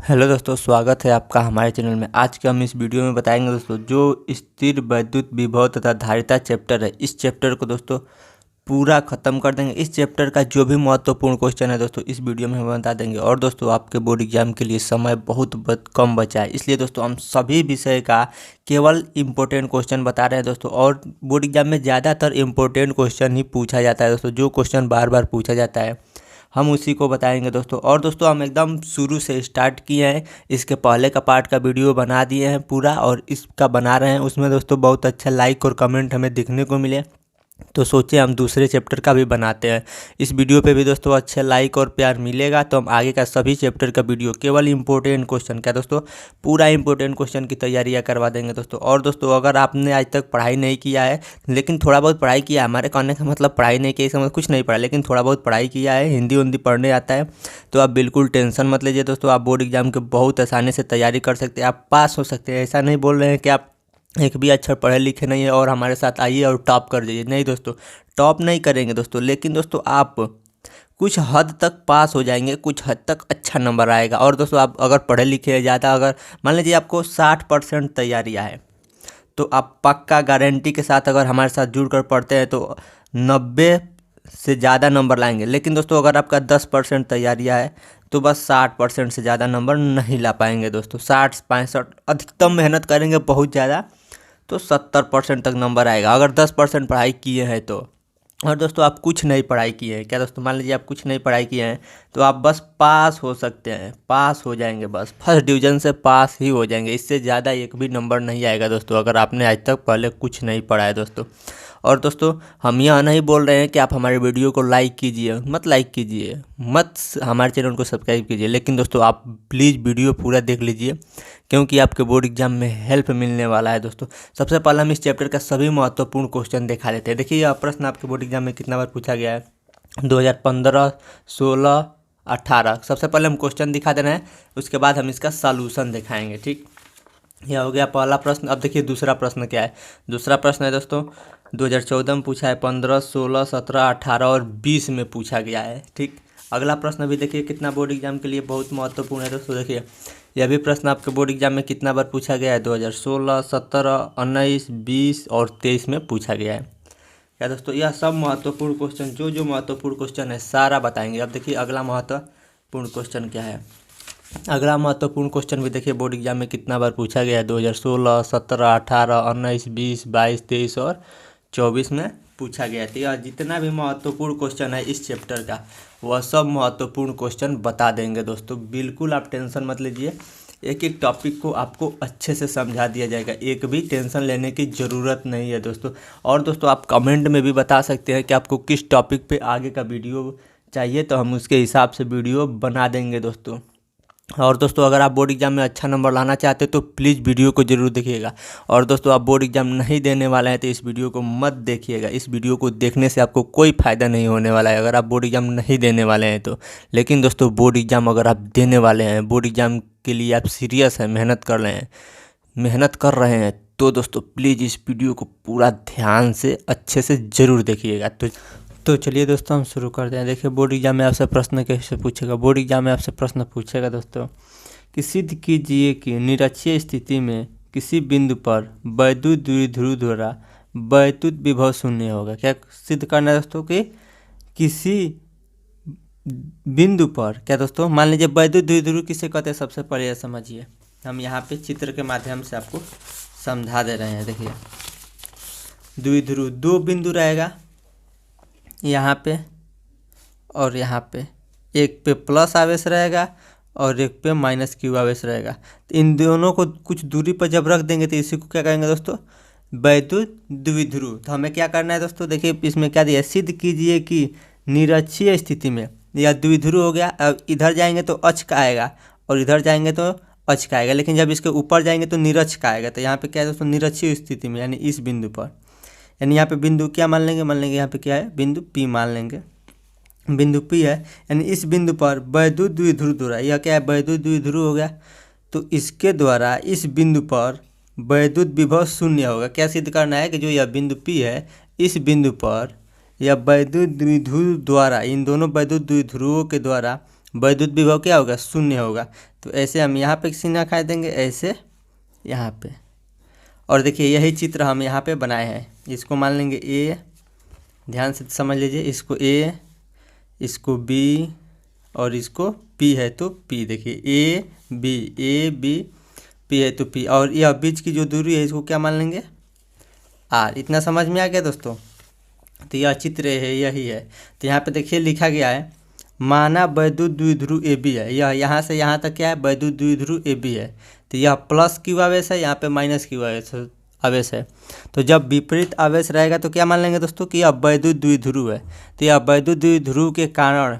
Hello दोस्तों, स्वागत है आपका हमारे चैनल में। आज के हम इस वीडियो में बताएंगे दोस्तों जो स्थिर वैद्युत विभव तथा धारिता चैप्टर है, इस चैप्टर को दोस्तों पूरा ख़त्म कर देंगे। इस चैप्टर का जो भी महत्वपूर्ण क्वेश्चन है दोस्तों इस वीडियो में हम बता देंगे। और दोस्तों आपके बोर्ड एग्जाम के लिए समय बहुत कम बचा है, इसलिए दोस्तों हम सभी विषय का केवल इम्पोर्टेंट क्वेश्चन बता रहे हैं दोस्तों। और बोर्ड एग्जाम में ज़्यादातर इम्पोर्टेंट क्वेश्चन ही पूछा जाता है दोस्तों। जो क्वेश्चन बार बार पूछा जाता है हम उसी को बताएंगे दोस्तों। और दोस्तों हम एकदम शुरू से स्टार्ट किए हैं, इसके पहले का पार्ट का वीडियो बना दिए हैं पूरा, और इसका बना रहे हैं। उसमें दोस्तों बहुत अच्छा लाइक और कमेंट हमें दिखने को मिले, तो सोचे हम दूसरे चैप्टर का भी बनाते हैं। इस वीडियो पे भी दोस्तों अच्छे लाइक और प्यार मिलेगा तो हम आगे का सभी चैप्टर का वीडियो केवल इंपॉर्टेंट क्वेश्चन क्या दोस्तों पूरा इंपॉर्टेंट क्वेश्चन की तैयारियां करवा देंगे दोस्तों। और दोस्तों अगर आपने आज तक पढ़ाई नहीं किया है लेकिन थोड़ा बहुत पढ़ाई किया है, हमारे कहने का मतलब पढ़ाई नहीं किया इसका मतलब कुछ नहीं पढ़ा, लेकिन थोड़ा बहुत पढ़ाई किया है, हिंदी उन्दी पढ़ने आता है, तो आप बिल्कुल टेंशन मत लीजिए दोस्तों। आप बोर्ड एग्जाम के बहुत आसानी से तैयारी कर सकते हैं, आप पास हो सकते हैं। ऐसा नहीं बोल रहे हैं कि आप एक भी अक्षर पढ़े लिखे नहीं है और हमारे साथ आइए और टॉप कर जाइए, नहीं दोस्तों, टॉप नहीं करेंगे दोस्तों, लेकिन दोस्तों आप कुछ हद तक पास हो जाएंगे, कुछ हद तक अच्छा नंबर आएगा। और दोस्तों आप अगर पढ़े लिखे हैं ज़्यादा, अगर मान लीजिए आपको 60% तैयारियाँ है तो आप पक्का गारंटी के साथ अगर हमारे साथ जुड़ कर पढ़ते हैं तो 90 से ज़्यादा नंबर लाएंगे। लेकिन दोस्तों अगर आपका 10% तैयारियाँ है तो बस 60% से ज़्यादा नंबर नहीं ला पाएंगे दोस्तों। 60-65 अधिकतम मेहनत करेंगे बहुत ज़्यादा तो 70% तक नंबर आएगा, अगर 10% पढ़ाई किए हैं तो। और दोस्तों आप कुछ नहीं पढ़ाई किए हैं क्या दोस्तों, मान लीजिए आप कुछ नहीं पढ़ाई किए हैं तो आप बस पास हो सकते हैं, पास हो जाएंगे, बस फर्स्ट डिवीज़न से पास ही हो जाएंगे। इससे ज़्यादा एक भी नंबर नहीं आएगा दोस्तों अगर आपने आज तक पहले कुछ नहीं पढ़ा है दोस्तों। और दोस्तों हम यह नहीं बोल रहे हैं कि आप हमारे वीडियो को लाइक कीजिए, मत लाइक कीजिए, मत हमारे चैनल को सब्सक्राइब कीजिए, लेकिन दोस्तों आप प्लीज़ वीडियो पूरा देख लीजिए क्योंकि आपके बोर्ड एग्जाम में हेल्प मिलने वाला है दोस्तों। सबसे पहले हम इस चैप्टर का सभी महत्वपूर्ण क्वेश्चन दिखा देते हैं। देखिए यह प्रश्न आपके बोर्ड एग्जाम में कितना बार पूछा गया है, 2015, 16, 18। सबसे पहले हम क्वेश्चन दिखा दे रहे हैं, उसके बाद हम इसका सॉल्यूशन दिखाएंगे। ठीक, यह हो गया पहला प्रश्न। अब देखिए दूसरा प्रश्न क्या है। दूसरा प्रश्न है दोस्तों 2014 में पूछा है, 15, 16, 17, 18 और 20 में पूछा गया है। ठीक, अगला प्रश्न भी देखिए कितना बोर्ड एग्जाम के लिए बहुत महत्वपूर्ण है दोस्तों। देखिए यह भी प्रश्न आपके बोर्ड एग्जाम में कितना बार पूछा गया है, 2016, 17, 19, 20 और 23 में पूछा गया है क्या दोस्तों। यह सब महत्वपूर्ण क्वेश्चन, जो महत्वपूर्ण क्वेश्चन है सारा बताएंगे। अब देखिए अगला महत्वपूर्ण क्वेश्चन क्या है। अगला महत्वपूर्ण क्वेश्चन भी देखिए बोर्ड एग्जाम में कितना बार पूछा गया है, 2016, 17, 18, 19, 20, 22, 23 और 24 में पूछा गया। तो यह जितना भी महत्वपूर्ण क्वेश्चन है इस चैप्टर का वह सब महत्वपूर्ण क्वेश्चन बता देंगे दोस्तों। बिल्कुल आप टेंशन मत लीजिए, एक एक टॉपिक को आपको अच्छे से समझा दिया जाएगा, एक भी टेंशन लेने की ज़रूरत नहीं है दोस्तों। और दोस्तों आप कमेंट में भी बता सकते हैं कि आपको किस टॉपिक पे आगे का वीडियो चाहिए, तो हम उसके हिसाब से वीडियो बना देंगे दोस्तों। और दोस्तों अगर आप बोर्ड एग्जाम में अच्छा नंबर लाना चाहते हैं तो प्लीज़ वीडियो को ज़रूर देखिएगा। और दोस्तों आप बोर्ड एग्जाम नहीं देने वाले हैं तो इस वीडियो को मत देखिएगा, इस वीडियो को देखने से आपको कोई फ़ायदा नहीं होने वाला है अगर आप बोर्ड एग्जाम नहीं देने वाले हैं तो। लेकिन दोस्तों बोर्ड एग्जाम अगर आप देने वाले हैं, बोर्ड एग्जाम के लिए आप सीरियस हैं, मेहनत कर रहे हैं तो दोस्तों प्लीज़ इस वीडियो को पूरा ध्यान से अच्छे से ज़रूर देखिएगा। तो चलिए दोस्तों हम शुरू करते हैं। देखिए बोर्ड एग्जाम में आपसे प्रश्न कैसे पूछेगा। बोर्ड एग्जाम में आपसे प्रश्न पूछेगा दोस्तों कि सिद्ध कीजिए कि निरक्षीय स्थिति में किसी बिंदु पर वैद्युत द्विध्रुव द्वारा वैद्युत विभव शून्य होगा। क्या सिद्ध करना है दोस्तों कि किसी बिंदु पर, क्या दोस्तों मान लीजिए वैद्युत द्विध्रुव किसे कहते हैं, सबसे पहले यह समझिए। हम यहाँ पे चित्र के माध्यम से आपको समझा दे रहे हैं। देखिए द्विध्रुव दो बिंदु रहेगा यहाँ पे और यहाँ पे, एक पे प्लस आवेश रहेगा और एक पे माइनस क्यू आवेश रहेगा। तो इन दोनों को कुछ दूरी पर जब रख देंगे तो इसी को क्या कहेंगे दोस्तों, वैद्युत द्विध्रुव। तो हमें क्या करना है दोस्तों, देखिए इसमें क्या दिया है, सिद्ध कीजिए कि निरक्षीय स्थिति में या द्विध्रुव हो गया। अब इधर जाएंगे तो अक्ष का आएगा और इधर जाएंगे तो अक्ष का आएगा, लेकिन जब इसके ऊपर जाएंगे तो निरक्ष का आएगा। तो यहाँ पे क्या है दोस्तों, निरक्षीय स्थिति में यानी इस बिंदु पर, यानी यहाँ पे बिंदु क्या मान लेंगे यहाँ पे क्या है, बिंदु P मान लेंगे, बिंदु P है, यानी इस बिंदु पर वैद्युत द्विध्रुव द्वारा, यह क्या है, वैद्युत द्विध्रुव हो गया, तो इसके द्वारा इस बिंदु पर वैद्युत विभव शून्य होगा। क्या सिद्ध करना है कि जो यह बिंदु P है इस बिंदु पर यह वैद्युत द्विध्रुव द्वारा, इन दोनों वैद्युत द्विध्रुवों के द्वारा वैद्युत विभव क्या होगा, शून्य होगा। तो ऐसे हम यहाँ पे चिन्ह खा देंगे, ऐसे यहाँ पे। और देखिए यही चित्र हम यहाँ पे बनाए हैं। इसको मान लेंगे ए, ध्यान से समझ लीजिए, इसको ए, इसको बी और इसको पी है तो पी। देखिए ए बी पी है तो पी, और यह बीच की जो दूरी है इसको क्या मान लेंगे, आर। इतना समझ में आ गया दोस्तों। तो यह चित्र है, यही है। तो यहाँ पे देखिए लिखा गया है माना वैद्युत द्विध्रुव ए बी है। यह यहाँ से यहाँ तक क्या है, वैद्युत द्विध्रुव ए बी है। तो यह प्लस क्यू आवेश है, यहाँ पे माइनस क्यू आवेश है। तो जब विपरीत आवेश रहेगा तो क्या मान लेंगे दोस्तों कि यह वैद्युत द्विध्रुव है। तो यह वैद्युत द्विध्रुव के कारण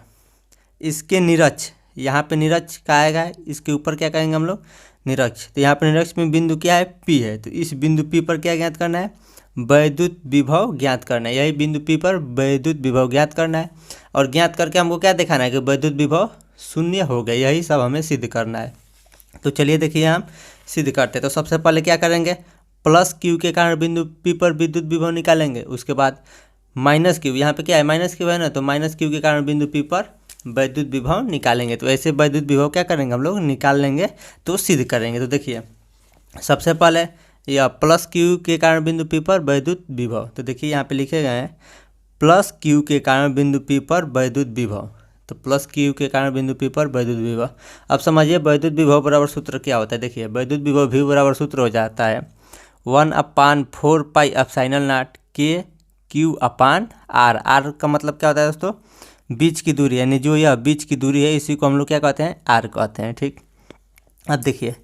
इसके निरक्ष, यहाँ पे निरक्ष का आएगा, इसके ऊपर क्या कहेंगे हम लोग, निरक्ष। तो यहाँ पे निरक्ष में बिंदु क्या है, पी है। तो इस बिंदु पी पर क्या ज्ञात करना है, वैद्युत विभव ज्ञात करना है। यही बिंदु पी पर वैद्युत विभव ज्ञात करना है। और ज्ञात करके हमको क्या दिखाना है कि वैद्युत विभव शून्य हो गया। यही सब हमें सिद्ध करना है। तो चलिए देखिए हम सिद्ध करते हैं। तो सबसे पहले क्या करेंगे, प्लस क्यू के कारण बिंदु पी पर विद्युत विभव निकालेंगे। उसके बाद माइनस क्यू, यहाँ पे क्या है, माइनस क्यू है ना, तो माइनस क्यू के कारण बिंदु पी पर वैद्युत विभव निकालेंगे। तो ऐसे वैद्युत विभव क्या करेंगे हम लोग, निकाल लेंगे, तो सिद्ध करेंगे। तो देखिए सबसे पहले यह प्लस क्यू के कारण बिंदु पी पर वैद्युत विभव। तो देखिए यहाँ पे लिखे गए हैं प्लस क्यू के कारण बिंदु पी पर वैद्युत विभव। तो प्लस क्यू के कारण बिंदु पी पर वैद्युत विभव। अब समझिए वैद्युत विभव बराबर सूत्र क्या होता है। देखिए वैद्युत विभव भी बराबर सूत्र हो जाता है 1/4 पाई एप्सिलॉन नॉट के क्यू अपान आर। आर का मतलब क्या होता है दोस्तों, बीच की दूरी, यानी जो यह बीच की दूरी है इसी को हम लोग क्या कहते हैं, आर कहते हैं। ठीक, अब देखिए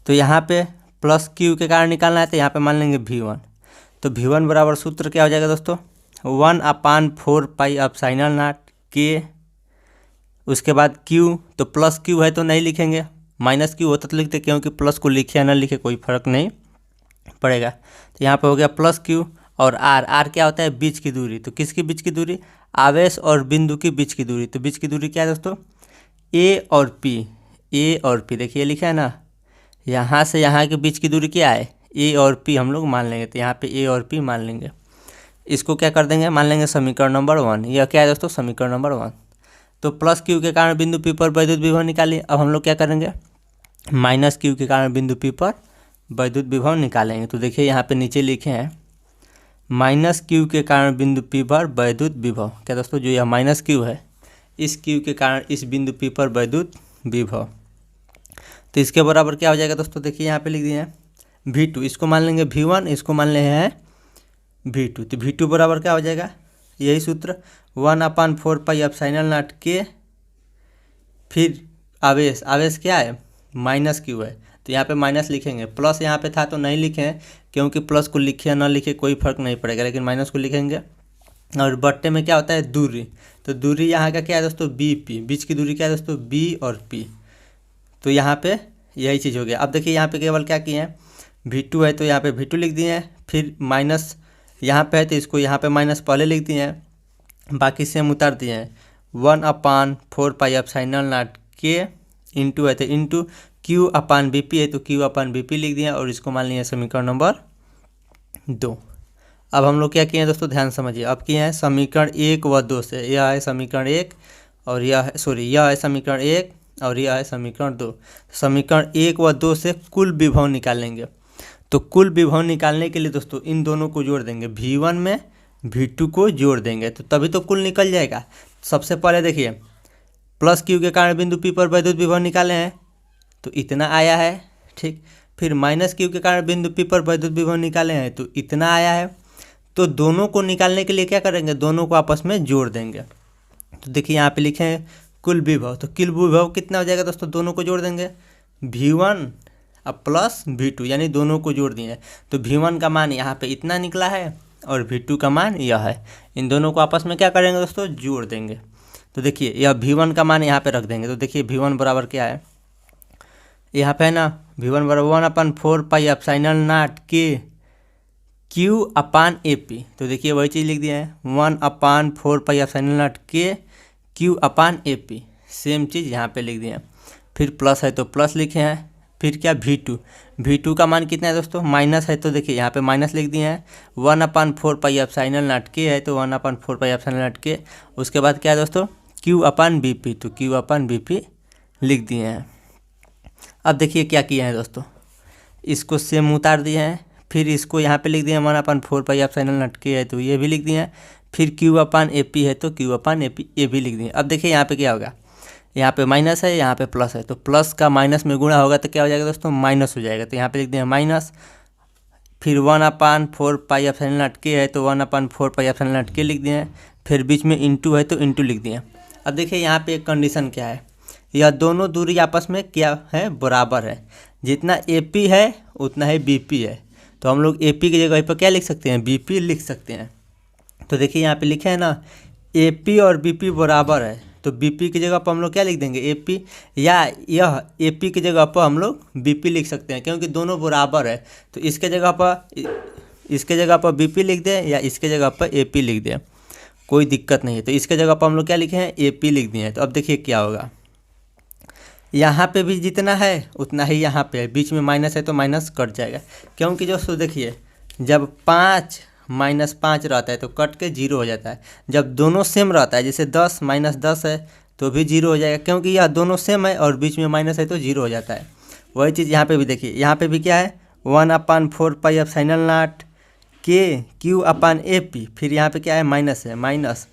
तो यहाँ पे प्लस क्यू के कारण निकालना है, तो यहाँ पे मान लेंगे V1। तो V1 बराबर सूत्र क्या हो जाएगा दोस्तों, 1/4 पाई एप्सिलॉन नॉट के, उसके बाद Q, तो प्लस Q है तो नहीं लिखेंगे, माइनस Q होता तो लिखते, क्योंकि प्लस को लिखे या ना लिखे कोई फर्क नहीं पड़ेगा। तो यहाँ पे हो गया प्लस Q, और R क्या होता है, बीच की दूरी। तो किसकी बीच की दूरी, आवेश और बिंदु की बीच की दूरी। तो बीच की दूरी क्या है दोस्तों, A और P। देखिए लिखा है ना, यहाँ से यहाँ के बीच की दूरी क्या है, A और P हम लोग मान लेंगे। तो यहाँ पे A और P मान लेंगे, इसको क्या कर देंगे, मान लेंगे समीकरण नंबर 1। यह क्या है दोस्तों, समीकरण नंबर 1। तो प्लस क्यू के कारण बिंदु P पर वैद्युत विभव निकालिए। अब हम लोग क्या करेंगे, माइनस क्यू के कारण बिंदु P पर वैद्युत विभव निकालेंगे। तो देखिए यहाँ पे नीचे लिखे हैं माइनस क्यू के कारण बिंदु P पर वैद्युत विभव। क्या दोस्तों, जो यह माइनस क्यू है, इस क्यू के कारण इस बिंदु P पर वैद्युत विभव। तो इसके बराबर क्या हो जाएगा दोस्तों, देखिए यहाँ पे लिख दिए हैं V2। इसको मान लेंगे V1, इसको मान ले हैं V2। तो V2 बराबर क्या हो जाएगा, यही सूत्र 1/4 पाई एप्सिलॉन नॉट के, फिर आवेश क्या है, माइनस क्यू है। तो यहाँ पे माइनस लिखेंगे, प्लस यहाँ पे था तो नहीं लिखे, क्योंकि प्लस को लिखे या ना लिखे कोई फर्क नहीं पड़ेगा, लेकिन माइनस को लिखेंगे। और बट्टे में क्या होता है, दूरी। तो दूरी यहाँ का क्या है दोस्तों, BP। बीच की दूरी क्या है दोस्तों, B और P। तो यहाँ पे यही चीज़ हो गया। अब देखिए यहाँ पे केवल क्या किए हैं, V2 है तो यहाँ पे V2 लिख दिए हैं, फिर माइनस यहाँ पे है तो इसको यहाँ पे माइनस पहले लिख दिए हैं, बाकी सेम उतार दिए हैं। 1/4 पाई एप्सिलॉन नॉट के इंटू है तो इंटू Q/BP है तो Q/BP लिख दिए, और इसको मान लिया समीकरण नंबर 2। अब हम लोग क्या किए हैं दोस्तों, ध्यान समझिए। अब किए हैं समीकरण 1 व 2 से, यह है समीकरण 1 और यह है समीकरण 1 और यह है समीकरण 2। समीकरण 1 व 2 से कुल विभव निकालेंगे। तो कुल विभव निकालने के लिए दोस्तों इन दोनों को जोड़ देंगे, V1 में V2 को जोड़ देंगे, तो तभी तो कुल निकल जाएगा। सबसे पहले देखिए प्लस क्यू के कारण बिंदु P पर वैद्युत विभव निकाले हैं, तो इतना आया है। ठीक, फिर माइनस क्यू के कारण बिंदु P पर वैद्युत विभव निकाले हैं, तो इतना आया है। तो दोनों को निकालने के लिए क्या करेंगे, दोनों को आपस में जोड़ देंगे। तो देखिए यहाँ पे लिखे हैं कुल विभव। तो कुल विभव कितना हो जाएगा दोस्तों, दोनों को जोड़ देंगे, V1 अब प्लस V2, यानी दोनों को जोड़ दिए। तो V1 का मान यहाँ पे इतना निकला है और V2 का मान यह है। इन दोनों को आपस में क्या करेंगे दोस्तों, जोड़ देंगे। तो देखिए यह V1 का मान यहाँ पे रख देंगे। तो देखिए V1 बराबर क्या है, यहाँ पे है ना, V1 बराबर 1/4 पाई एप्सिलॉन नॉट के Q/AP। तो देखिए वही चीज़ लिख दिया है 1/4 पाई एप्सिलॉन नॉट के Q/AP। सेम चीज़ यहाँ पे लिख दिया। फिर प्लस है तो प्लस लिखे हैं, फिर क्या V2 का मान कितना है दोस्तों, माइनस है तो देखिए यहाँ पे माइनस लिख दिए हैं। 1/4 पाई एप्सिलॉन नॉट के है तो 1/4 पाई एप्सिलॉन नॉट के। उसके बाद क्या है दोस्तों, क्यू अपन बी पी, तो क्यू अपन बी पी लिख दिए हैं। अब देखिए क्या किए हैं दोस्तों, इसको सेम उतार दिए हैं, फिर इसको यहाँ पे लिख दिए 1/4πε0 के है तो ये भी लिख दिए हैं, फिर क्यू अपन ए पी है तो क्यू अपन ए पी ये भी लिख दिए। अब देखिए यहाँ पे क्या होगा, यहाँ पे माइनस है, यहाँ पे प्लस है, तो प्लस का माइनस में गुणा होगा तो क्या हो जाएगा दोस्तों, माइनस हो जाएगा। तो यहाँ पे लिख दिए माइनस, फिर 1/4πε0 के है तो 1/4πε0 के लिख दिए हैं, फिर बीच में इंटू है तो इंटू लिख दिए। अब देखिए यहाँ पे एक कंडीशन क्या है, यह दोनों दूरी आपस में क्या है, बराबर है। जितना ए पी है उतना ही बी पी है, तो हम लोग ए पी की जगह पर क्या लिख सकते हैं, बी पी लिख सकते हैं। तो देखिए यहाँ पे लिखे हैं ना, ए पी और बी पी बराबर है, तो बी पी की जगह पर हम लोग क्या लिख देंगे, ए पी, या यह ए पी की जगह पर हम लोग बी पी लिख सकते हैं, क्योंकि दोनों बराबर है। तो इसके जगह पर बी पी लिख दें या इसके जगह पर ए पी लिख दें, कोई दिक्कत नहीं है। तो इसके जगह पर हम लोग क्या लिखे हैं, ए पी लिख दिए हैं। तो अब देखिए क्या होगा, यहाँ पे भी जितना है उतना ही यहाँ पे है, बीच में माइनस है तो माइनस कट जाएगा, क्योंकि दोस्तों देखिए जब 5 - 5 रहता है तो कट के 0 हो जाता है। जब दोनों सेम रहता है, जैसे 10 - 10 है तो भी 0 हो जाएगा, क्योंकि यह दोनों सेम है और बीच में माइनस है तो 0 हो जाता है। वही चीज़ यहाँ पे भी देखिए, यहाँ पे भी क्या है, 1/4πε0 के क्यू अपन ए पी, फिर यहाँ पे क्या है, माइनस है, माइनस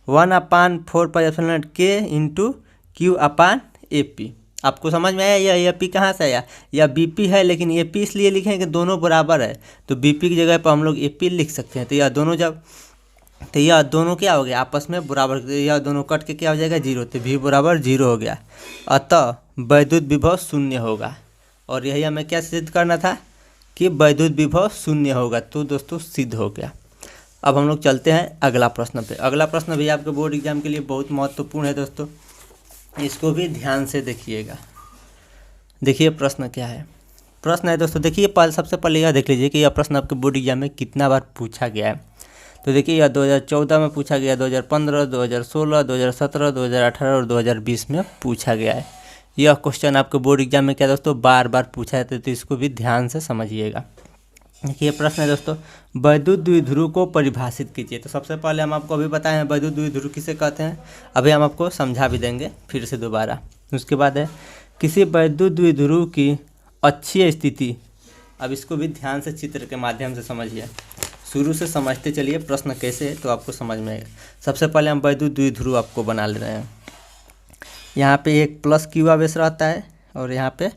1/4πε0 के into Q upon A P. आपको समझ में आया, यह ए पी कहाँ से आया, यह बी पी है, लेकिन ए पी इसलिए लिखे हैं कि दोनों बराबर है, तो बी पी की जगह पर हम लोग ए पी लिख सकते हैं। तो यह दोनों क्या हो गया, आपस में बराबर, यह दोनों कट के क्या हो जाएगा, 0, तो भी बराबर 0 हो गया। अतः वैद्युत विभव शून्य होगा, और यही हमें क्या सिद्ध करना था कि वैद्युत विभव शून्य होगा। तो दोस्तों सिद्ध हो गया। अब हम लोग चलते हैं अगला प्रश्न पे। अगला प्रश्न भी आपके बोर्ड एग्जाम के लिए बहुत महत्वपूर्ण है दोस्तों, इसको भी ध्यान से देखिएगा। देखिए प्रश्न क्या है, प्रश्न है दोस्तों, देखिए सबसे पहले यह देख लीजिए कि यह प्रश्न आपके बोर्ड एग्जाम में कितना बार पूछा गया है। तो देखिए यह 2014 में पूछा गया, 2015, 2016, 2017, 2018 और 2020 में पूछा गया है। यह क्वेश्चन आपके बोर्ड एग्जाम में क्या दोस्तों बार बार पूछा जाता है, तो इसको भी ध्यान से समझिएगा। देखिए प्रश्न है दोस्तों, वैद्युत द्विध्रुव को परिभाषित कीजिए। तो सबसे पहले हम आपको अभी बताए हैं वैद्युत द्विध्रुव किसे कहते हैं, अभी हम आपको समझा भी देंगे फिर से दोबारा। उसके बाद है किसी वैद्युत द्विध्रुव की अक्षीय स्थिति। अब इसको भी ध्यान से चित्र के माध्यम से समझिए, शुरू से समझते चलिए प्रश्न कैसे है तो आपको समझ में आएगा। सबसे पहले हम वैद्युत द्विध्रुव आपको बना ले रहे हैं। यहाँ पे एक प्लस क्यू आवेश रहता है और यहाँ पे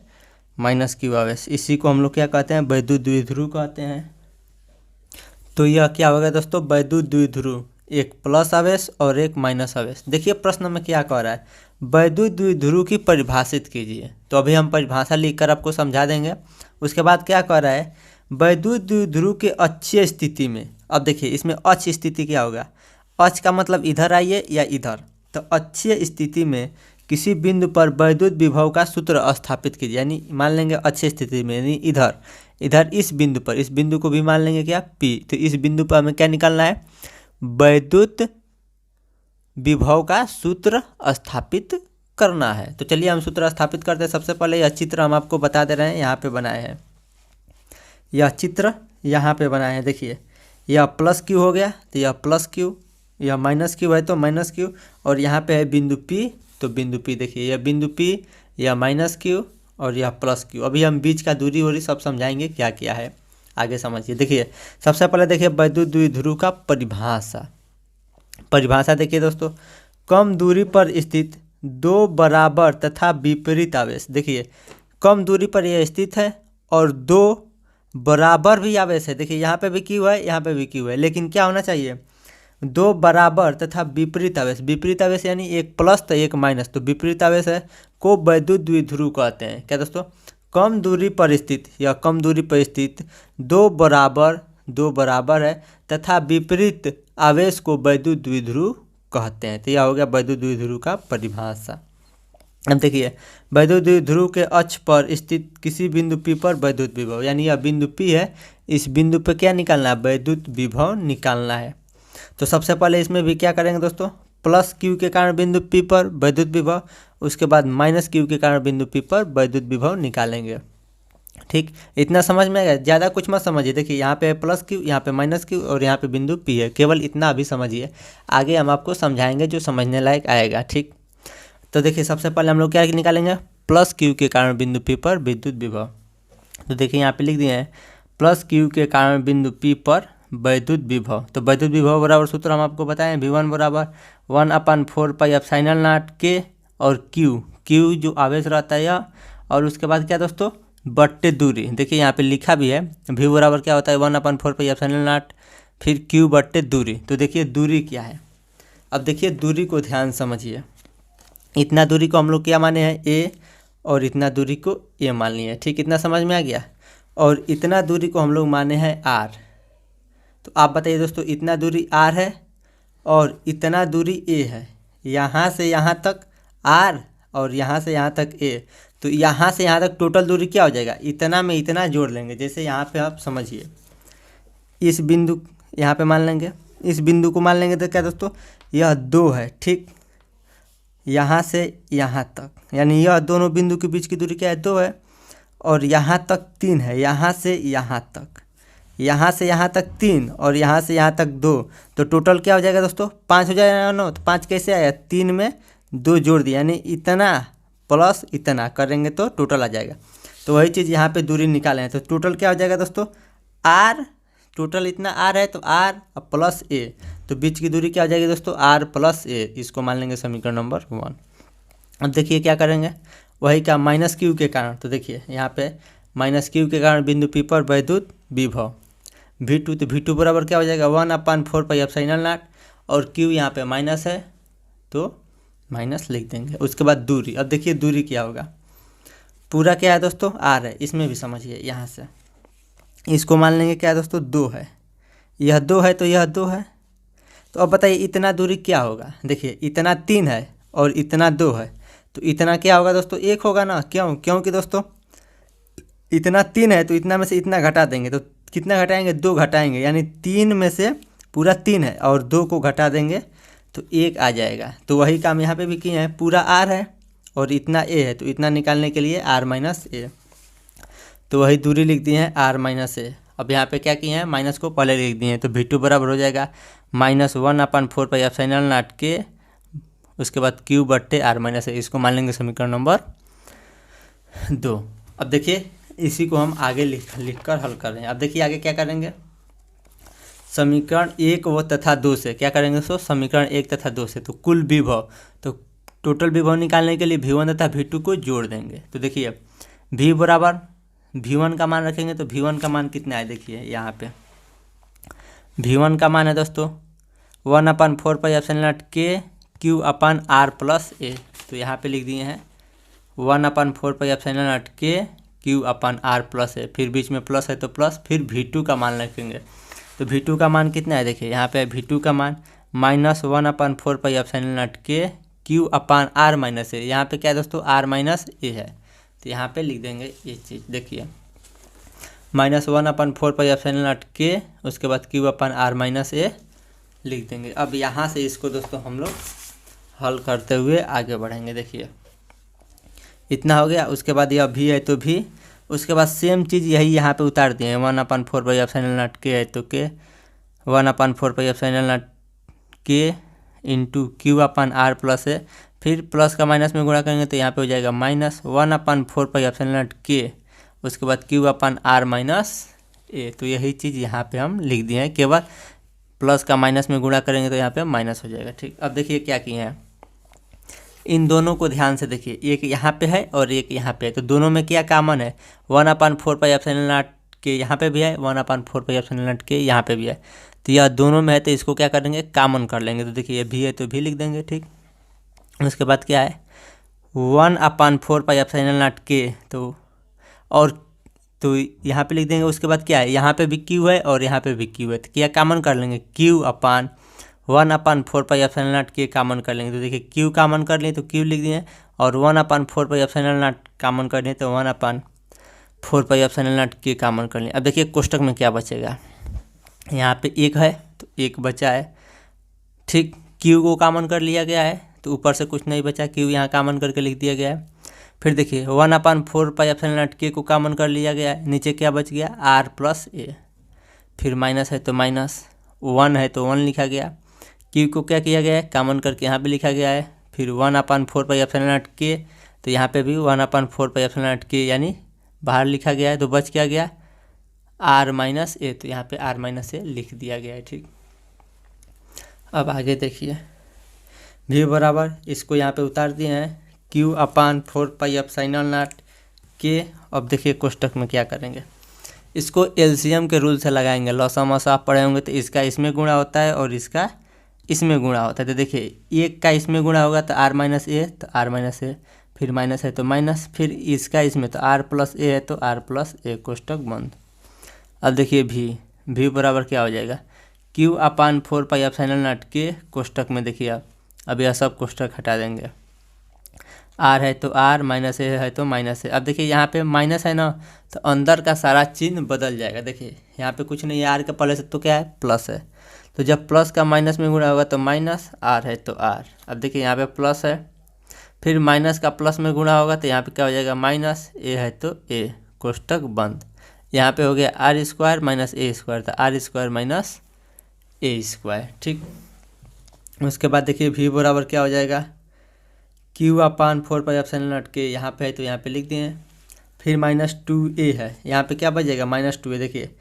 माइनस क्यू आवेश, इसी को हम लोग क्या कहते हैं, वैद्युत द्विध्रुव कहते हैं। तो यह क्या होगा दोस्तों, वैद्युत द्विध्रुव, एक प्लस आवेश और एक माइनस आवेश। देखिए प्रश्न में क्या कह रहा है, वैद्युत द्विध्रुव की परिभाषित कीजिए। तो अभी हम परिभाषा लिखकर आपको समझा देंगे। उसके बाद क्या कह रहा है, वैद्युत द्विध्रुव के अक्षीय स्थिति में। अब देखिए इसमें अक्ष स्थिति क्या होगा, अक्ष का मतलब इधर आइए या इधर, तो अक्षीय स्थिति में किसी बिंदु पर वैद्युत विभव का सूत्र स्थापित कीजिए। यानी मान लेंगे अक्षीय स्थिति में, यानी इधर इस बिंदु पर, इस बिंदु को भी मान लेंगे क्या, P। तो इस बिंदु पर हमें क्या निकालना है, वैद्युत विभव का सूत्र स्थापित करना है। तो चलिए हम सूत्र स्थापित करते हैं। सबसे पहले यह चित्र हम आपको बता दे रहे हैं, यहाँ पे बनाए हैं, यह चित्र यहाँ पे बनाए हैं। देखिए यह प्लस क्यू हो गया तो यह प्लस क्यू, यह माइनस क्यू है तो माइनस क्यू, और यहाँ पे है बिंदु P, तो बिंदु P देखिए यह बिंदु P, यह माइनस क्यू और यह प्लस क्यू। अभी हम बीच का दूरी वूरी सब समझाएंगे क्या क्या है, आगे समझिए। देखिए सबसे पहले देखिए वैद्युत द्विध्रुव का परिभाषा देखिए दोस्तों, कम दूरी पर स्थित दो बराबर तथा विपरीत आवेश। देखिए कम दूरी पर यह स्थित है और दो बराबर भी आवेश है। देखिए यहाँ पे भी क्यू है, यहाँ पे भी क्यू है, लेकिन क्या होना चाहिए, दो बराबर तथा विपरीत आवेश। विपरीत आवेश यानी एक प्लस तो एक माइनस, तो विपरीत आवेश है को वैद्युत द्विध्रुव कहते हैं। क्या दोस्तों, कम दूरी पर स्थित या कम दूरी पर स्थित दो बराबर है तथा विपरीत आवेश को वैद्युत द्विध्रुव कहते हैं। तो यह हो गया वैद्युत द्विध्रुव का परिभाषा। अब देखिए वैद्युत द्विध्रुव के अक्ष पर स्थित किसी बिंदु P पर वैद्युत विभव, यानी यह बिंदु P है, इस बिंदु पे क्या निकालना है, वैद्युत विभव निकालना है। तो सबसे पहले इसमें भी क्या करेंगे दोस्तों, प्लस क्यू के कारण बिंदु P पर वैद्युत विभव, उसके बाद माइनस क्यू के कारण बिंदु P पर वैद्युत विभव निकालेंगे। ठीक ठीक, इतना समझ में आएगा, ज़्यादा कुछ मत समझिए। देखिए यहाँ पे प्लस क्यू, यहाँ पे माइनस क्यू और यहाँ पे बिंदु पी है, केवल इतना अभी समझिए, आगे हम आपको समझाएंगे जो समझने लायक आएगा। ठीक, तो देखिए सबसे पहले हम लोग क्या निकालेंगे, प्लस क्यू के कारण बिंदु पी पर विद्युत विभव। तो देखिए यहाँ पे लिख दिए हैं प्लस क्यू के कारण बिंदु पी पर वैद्युत विभव। तो वैद्युत विभव बराबर सूत्र हम आपको बताएं, V1 बराबर 1/4πε0 के और क्यू जो आवेश रहता है यह, और उसके बाद क्या दोस्तों, बट्टे दूरी। देखिए यहाँ पे लिखा भी है V बराबर क्या होता है 1/4πε0 फिर क्यू बट्टे दूरी। तो देखिए दूरी क्या है, अब देखिए दूरी को ध्यान समझिए। इतना दूरी को हम लोग क्या माने हैं A, और इतना दूरी को A मान लिया है। ठीक, इतना समझ में आ गया। और इतना दूरी को हम लोग माने हैं R। तो आप बताइए दोस्तों, इतना दूरी R है और इतना दूरी A है, यहाँ से यहाँ तक R और यहाँ से यहाँ तक A। तो यहाँ से यहाँ तक टोटल दूरी क्या हो जाएगा, इतना में इतना जोड़ लेंगे। जैसे यहाँ पे आप समझिए, इस बिंदु यहाँ पे मान लेंगे, इस बिंदु को मान लेंगे तो क्या दोस्तों, यह 2 है। ठीक, यहाँ से यहाँ तक, यानी यह दोनों बिंदु के बीच की दूरी क्या है, 2 है। और यहाँ तक 3 है, यहाँ से यहाँ तक, यहाँ से यहाँ तक 3 और यहाँ से यहाँ तक 2। तो टोटल क्या हो जाएगा दोस्तों, 5 हो जाएगा ना। तो 5 कैसे आया, 3 में 2 जोड़ दिया, यानी इतना प्लस इतना करेंगे तो टोटल आ जाएगा। तो वही चीज़ यहाँ पे दूरी निकाले हैं। तो टोटल क्या हो जाएगा दोस्तों, R, टोटल इतना R है तो R प्लस A, तो बीच की दूरी क्या हो जाएगी दोस्तों, R प्लस A। इसको मान लेंगे समीकरण नंबर 1। अब देखिए क्या करेंगे, वही का माइनस क्यू के कारण। तो देखिए यहाँ पे माइनस क्यू के कारण बिंदु P पर वैद्युत विभव V2। तो V2 बराबर क्या हो जाएगा 1/4πε0, और Q यहाँ पे माइनस है तो माइनस लिख देंगे। उसके बाद दूरी, अब देखिए दूरी क्या होगा, पूरा क्या है दोस्तों, R है। इसमें भी समझिए, यहाँ से इसको मान लेंगे क्या है दोस्तों, 2 है, यह 2 है तो यह 2 है। तो अब बताइए इतना दूरी क्या होगा, देखिए इतना 3 है और इतना 2 है, तो इतना क्या होगा दोस्तों, 1 होगा ना। क्योंकि दोस्तों इतना 3 है तो इतना में से इतना घटा देंगे, तो कितना घटाएंगे, 2 घटाएंगे, यानी 3 में से पूरा 3 है और 2 को घटा देंगे तो 1 आ जाएगा। तो वही काम यहाँ पे भी किए हैं, पूरा R है और इतना A है, तो इतना निकालने के लिए R माइनस A, तो वही दूरी लिख दिए हैं R माइनस A। अब यहाँ पे क्या किए हैं, माइनस को पहले लिख दिए हैं। तो V2 बराबर हो जाएगा -1/4πε0 के, उसके बाद Q बट्टे R माइनस A। इसको मान लेंगे समीकरण नंबर 2। अब देखिए इसी को हम आगे लिख कर हल कर रहे हैं। अब देखिए आगे क्या करेंगे, समीकरण 1 व तथा 2 से क्या करेंगे दोस्तों, समीकरण 1 तथा 2 से तो कुल विभव, तो टोटल विभव निकालने के लिए V1 तथा V2 को जोड़ देंगे। तो देखिए V बराबर V1 का मान रखेंगे, तो V1 का मान कितना है, देखिए यहाँ पे V1 का मान है दोस्तों 1/4πε0 के Q/R प्लस A। तो यहाँ पे लिख दिए हैं 1/4πε0 के Q/R प्लस A, फिर बीच में प्लस है तो प्लस, फिर V2 का मान रखेंगे। तो V2 का मान कितना है, देखिए यहाँ पे V2 का मान -1/4πε0 के Q/R माइनस A। यहाँ पे क्या है दोस्तों, R माइनस A है, तो यहाँ पे लिख देंगे ये चीज़। देखिए -1/4πε0 के, उसके बाद Q/R माइनस A लिख देंगे। अब यहाँ से इसको दोस्तों हम लोग हल करते हुए आगे बढ़ेंगे। देखिए इतना हो गया, उसके बाद यह भी है तो भी, उसके बाद सेम चीज़ यही यहाँ पे उतार दिए हैं 1/4πε0 के है तो के 1/4πε0 के इंटू Q/R प्लस A, फिर प्लस का माइनस में गुणा करेंगे तो यहाँ पे हो जाएगा -1/4πε0 के, उसके बाद Q/R माइनस A। तो यही चीज़ यहाँ पे हम लिख दिए हैं, केवल प्लस का माइनस में गुणा करेंगे तो यहाँ पे माइनस हो जाएगा। ठीक, अब देखिए क्या किए हैं, इन दोनों को ध्यान से देखिए, एक यहाँ पे है और एक यहाँ पे है, तो दोनों में क्या कॉमन है, 1/4πε0 के यहाँ पे भी है, 1/4πε0 के यहाँ पे भी है। तो यह दोनों में है तो इसको क्या करेंगे, कॉमन कर लेंगे। तो देखिए ये भी है तो भी लिख देंगे। ठीक, उसके बाद क्या है 1/4πε0 के, तो और तो यहाँ पे लिख देंगे। उसके बाद क्या है, यहाँ पे भी Q है और यहाँ पे भी Q है, तो क्या कॉमन कर लेंगे, Q/1/4πε0 के कॉमन कर लेंगे। तो देखिए Q कॉमन कर लिए तो Q लिख दिए, और 1/4πε0 कॉमन कर लिए तो 1/4πε0 के कॉमन कर लिए। अब देखिए कोष्टक में क्या बचेगा, यहाँ पे 1 है तो 1 बचा है। ठीक, Q को कॉमन कर लिया गया है तो ऊपर से कुछ नहीं बचा, Q यहाँ कॉमन करके लिख दिया गया है। फिर देखिए 1/4 के को कॉमन कर लिया गया है, नीचे क्या बच गया आर प्लस ए, फिर माइनस है तो माइनस, 1 है तो 1 लिखा गया, क्यू को क्या किया गया है कॉमन करके यहाँ पे लिखा गया है, फिर 1/4 के, तो यहाँ पे भी 1/4 के यानी बाहर लिखा गया है, तो बच क्या गया आर माइनस ए, तो यहाँ पे आर माइनस ए लिख दिया गया है। ठीक, अब आगे देखिए भी बराबर इसको यहाँ पे उतार दिए हैं Q/4πε0 के। अब देखिए कोष्टक में क्या करेंगे, इसको एलसीएम के रूल से लगाएंगे, लॉसा मसा आप पढ़े होंगे, तो इसका इसमें गुणा होता है और इसका इसमें गुणा होता है। तो देखिए एक का इसमें गुणा होगा तो आर माइनस ए, तो आर माइनस ए, फिर माइनस है तो माइनस, फिर इसका इसमें तो आर प्लस ए है तो आर प्लस ए, कोष्टक बंद। अब देखिए भी बराबर क्या हो जाएगा Q/4πε0 के, कोष्टक में देखिए आप अब यह सब कोष्टक हटा देंगे, आर है तो आर, माइनस ए है तो माइनस ए। अब देखिए यहाँ पे माइनस है ना, तो अंदर का सारा चिन्ह बदल जाएगा। देखिए यहाँ पे कुछ नहीं है, आर का पहले से तो क्या है प्लस है, तो जब प्लस का माइनस में गुणा होगा तो माइनस, आर है तो आर। अब देखिए यहाँ पे प्लस है, फिर माइनस का प्लस में गुणा होगा तो यहाँ पे क्या हो जाएगा माइनस, ए है तो ए, कोष्टक बंद। यहाँ पे हो गया R square minus A square, तो R square minus A square. ठीक, उसके बाद देखिए भी बराबर क्या हो जाएगा Q/4πε0 के, यहाँ पे है तो यहाँ पे लिख दिए, फिर -2a है, यहाँ पे क्या बच जाएगा -2a। देखिए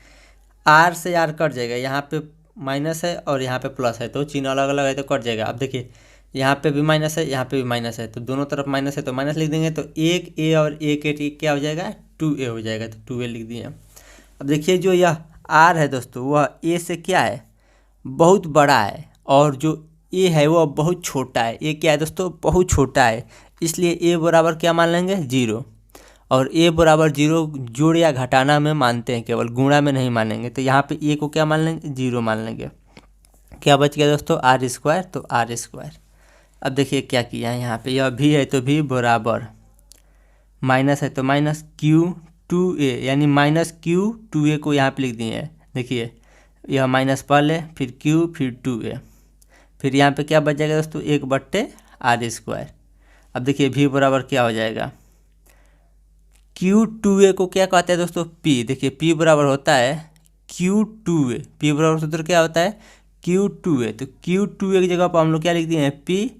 आर से आर कट जाएगा, यहाँ पे माइनस है और यहाँ पे प्लस है, तो चिन्ह अलग अलग है तो कट जाएगा। अब देखिए यहाँ पे भी माइनस है, यहाँ पे भी माइनस है, तो दोनों तरफ माइनस है तो माइनस लिख देंगे, तो एक ए और एक ए क्या हो जाएगा 2a हो जाएगा, तो 2a लिख दिए। अब देखिए जो यह आर है दोस्तों वह ए से क्या है बहुत बड़ा है, और जो ए है वो बहुत छोटा है। ए क्या है दोस्तों बहुत छोटा है, इसलिए ए बराबर क्या मान लेंगे 0, और ए बराबर 0 जोड़ या घटाना में मानते हैं, केवल गुणा में नहीं मानेंगे। तो यहाँ पे ए को क्या मान लेंगे 0 मान लेंगे। क्या बच गया दोस्तों आर स्क्वायर, तो आर स्क्वायर। अब देखिए क्या किया है, यहाँ पे यह भी है तो भी बराबर, माइनस है तो माइनस Q2a यानी -Q2a को यहाँ पे लिख दिए हैं। देखिए यह माइनस पहले, फिर Q, फिर 2a, फिर यहाँ पे क्या बच जाएगा दोस्तों 1/r स्क्वायर। अब देखिए भी बराबर क्या हो जाएगा Q2a को क्या कहते हैं दोस्तों P। देखिए P बराबर होता है Q2a, P बराबर सूत्र क्या होता है Q2a, तो Q2a की जगह पर हम लोग क्या लिख दिए हैं P,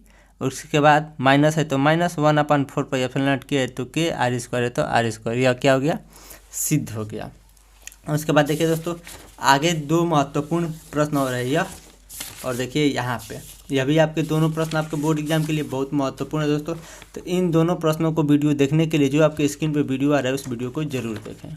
और उसके बाद माइनस है तो माइनस 1/4πε0 के है तो के, आर स्क्वायर है तो आर स्क्वायर, यह क्या हो गया सिद्ध हो गया। उसके बाद देखिए दोस्तों आगे दो महत्वपूर्ण प्रश्न हो रहे हैं यह, और देखिए यहाँ पे यह भी आपके दोनों प्रश्न आपके बोर्ड एग्जाम के लिए बहुत महत्वपूर्ण है दोस्तों। तो इन दोनों प्रश्नों को वीडियो देखने के लिए जो आपके स्क्रीन पे वीडियो आ रहा है उस वीडियो को जरूर देखें।